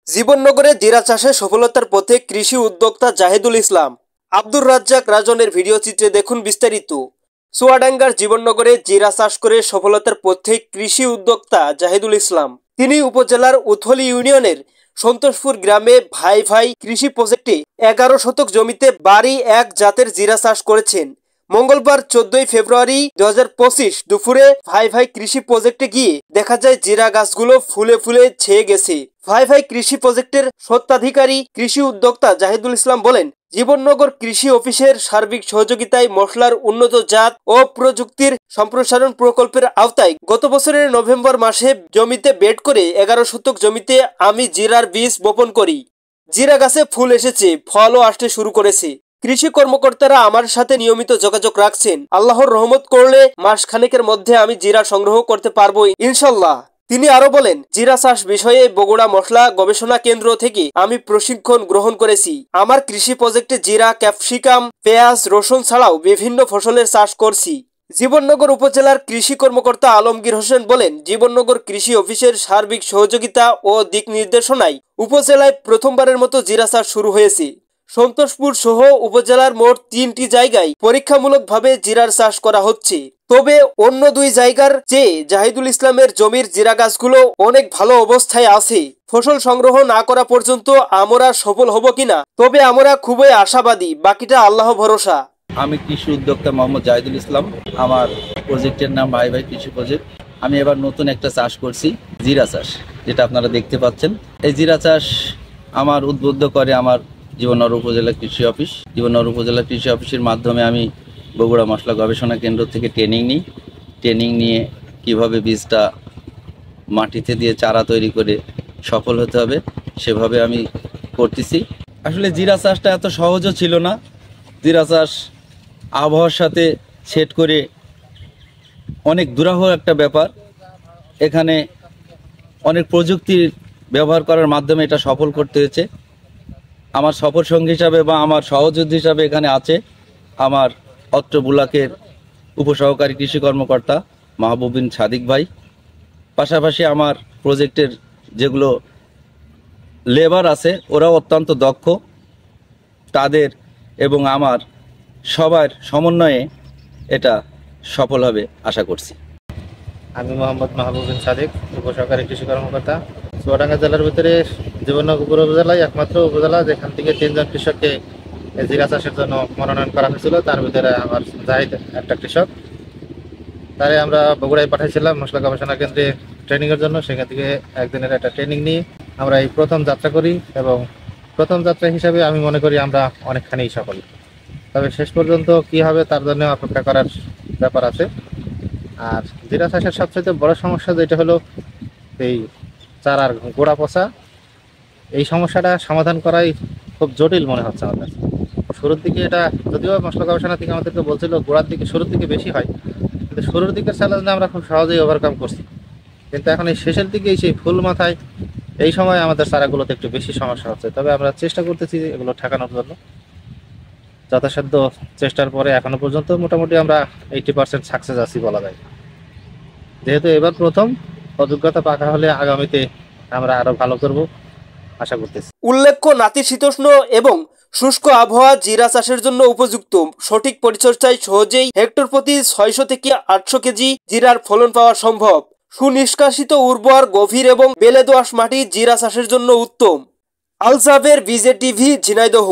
জীবননগরে জিরা চাষে সফলতার পথে কৃষি উদ্যোক্তা জাহিদুল ইসলাম। আব্দুর রাজ্জাক রাজনের ভিডিও চিত্রে দেখুন বিস্তারিত। চুয়াডাঙ্গার জীবননগরে জিরা চাষ করে সফলতার পথে কৃষি উদ্যোক্তা জাহিদুল ইসলাম। তিনি উপজেলার উথলি ইউনিয়নের সন্তোষপুর গ্রামে ভাই ভাই কৃষি প্রজেক্টে 11 শতক জমিতে বাড়ি এক জাতের জিরা চাষ করেছেন। মঙ্গলবার 14 ফেব্রুয়ারি 2025 দুপুরে ভাই ভাই কৃষি প্রজেক্টে গিয়ে দেখা যায় জিরা গাছগুলো ফুলে ফুলে ছেয়ে গেছে। ভাই ভাই কৃষি প্রজেক্টের স্বত্বাধিকারী কৃষি উদ্যোক্তা জাহিদুল ইসলাম বলেন, জীবননগর কৃষি অফিসের সার্বিক সহযোগিতায় মশলার উন্নত জাত ও প্রযুক্তির সম্প্রসারণ প্রকল্পের আওতায় গত বছরের নভেম্বর মাসে জমিতে বেড করে 11 শতক জমিতে আমি জিরার বীজ বপন করি। জিরা গাছে ফুল এসেছে, ফলও আসতে শুরু করেছে। কৃষি কর্মকর্তারা আমার সাথে নিয়মিত যোগাযোগ রাখছেন। আল্লাহর রহমত করলে মাস খানেকের মধ্যে আমি জিরা সংগ্রহ করতে পারবো ইনশাল্লাহ। তিনি আরো বলেন, জিরা চাষ বিষয়ে বগুড়া মশলা গবেষণা কেন্দ্র থেকে আমি প্রশিক্ষণ গ্রহণ করেছি। আমার কৃষি প্রজেক্টে জিরা, ক্যাপসিকাম, পেঁয়াজ, রসুন ছাড়াও বিভিন্ন ফসলের চাষ করছি। জীবননগর উপজেলার কৃষি কর্মকর্তা আলমগীর হোসেন বলেন, জীবননগর কৃষি অফিসের সার্বিক সহযোগিতা ও দিক নির্দেশনায় উপজেলায় প্রথমবারের মতো জিরা চাষ শুরু হয়েছে। সন্তোষপুর সহ উপজেলার মোট 3টি জায়গায় পরীক্ষামূলকভাবে জিরার চাষ করা হচ্ছে। তবে অন্য 2 জায়গার চেয়ে জাহিদুল ইসলামের জমির জিরা গাছগুলো অনেক ভালো অবস্থায় আছে। ফসল সংগ্রহ না করা পর্যন্ত আমরা সফল হব কিনা, তবে আমরা খুবই আশাবাদী, বাকিটা আল্লাহ ভরসা। আমি কৃষি উদ্যোক্তা মোহাম্মদ জাহিদুল ইসলাম। আমার প্রজেক্টের নাম ভাই ভাই কৃষি প্রজেক্ট। আমি এবার নতুন একটা চাষ করছি, জিরা চাষ, যেটা আপনারা দেখতে পাচ্ছেন। এই জিরা চাষ আমার উদ্বুদ্ধ করে আমার জীবননগর উপজেলা কৃষি অফিস। জীবননগর উপজেলা কৃষি অফিসের মাধ্যমে আমি বগুড়া মশলা গবেষণা কেন্দ্র থেকে ট্রেনিং নিয়ে কিভাবে বীজটা মাটিতে দিয়ে চারা তৈরি করে সফল হতে হবে সেভাবে আমি করতেছি। আসলে জিরা চাষটা এত সহজও ছিল না। জিরা চাষ আবহাওয়ার সাথে সেট করে অনেক দুরাহ একটা ব্যাপার। এখানে অনেক প্রযুক্তির ব্যবহার করার মাধ্যমে এটা সফল করতে হয়েছে। আমার সফর সঙ্গী হিসাবে বা আমার সহযোদ্ধী হিসাবে এখানে আছে আমার অত্র ব্লকের উপসহকারী কৃষি কর্মকর্তা মাহবুবিন সাদিক ভাই। পাশাপাশি আমার প্রজেক্টের যেগুলো লেবার আছে ওরাও অত্যন্ত দক্ষ। তাদের এবং আমার সবার সমন্বয়ে এটা সফল হবে আশা করছি। আমি মোহাম্মদ মাহবুবিন সাদিক, উপসহকারী কৃষি কর্মকর্তা। চুয়াডাঙ্গা জেলার ভিতরে জীবননগর উপজেলায় একমাত্র উপজেলা যেখান থেকে 3 জন কৃষককে জিরা চাষের জন্য মনোনয়ন করা হয়েছিল। তার ভিতরে আমার জাহিদ একটা কৃষক। তারে আমরা বগুড়ায় পাঠাইছিলাম মশলা গবেষণা কেন্দ্রে ট্রেনিংয়ের জন্য। সেখান থেকে একদিনের একটা ট্রেনিং নিয়ে আমরা এই প্রথম যাত্রা করি, এবং প্রথম যাত্রা হিসাবে আমি মনে করি আমরা অনেকখানি সফল। তবে শেষ পর্যন্ত কি হবে তার জন্য অপেক্ষা করার ব্যাপার আছে। আর জিরা চাষের সবচেয়ে বড় সমস্যা যেটা হলো এই চারার গোড়া পচা। এই সমস্যাটা সমাধান করাই খুব জটিল মনে হচ্ছে আমার কাছে। শুরুর দিকে এটা যদিও মশলা গবেষণা থেকে আমাদেরকে বলছিল গোড়ার দিকে শুরুর দিকে বেশি হয়, কিন্তু শুরুর দিকের চ্যালেঞ্জটা আমরা খুব সহজেই ওভারকাম করছি। কিন্তু এখন এই শেষের দিকে সেই ফুল মাথায় এই সময় আমাদের চারাগুলোতে একটু বেশি সমস্যা হচ্ছে। তবে আমরা চেষ্টা করতেছি এগুলো ঠেকানোর জন্য। যথাসাধ্য চেষ্টার পরে এখনো পর্যন্ত মোটামুটি আমরা 80% সাকসেস আছি বলা যায়। যেহেতু এবার প্রথম, অভিজ্ঞতা পাকা হলে আগামীতে আমরা আরো ভালো করব আশা করতেছি। উল্লেখ্য, নাতিশীতোষ্ণ এবং শুষ্ক আবহাওয়া জিরা চাষের জন্য উপযুক্ত। সঠিক পরিচর্যায় সহজেই হেক্টর প্রতি 600 থেকে 800 কেজি জিরার ফলন পাওয়া সম্ভব। সুনিষ্কাশিত উর্বর, গভীর এবং বেলে দোআঁশ মাটি জিরা চাষের জন্য উত্তম। আল জাবের, বিজে টিভি, ঝিনাইদহ।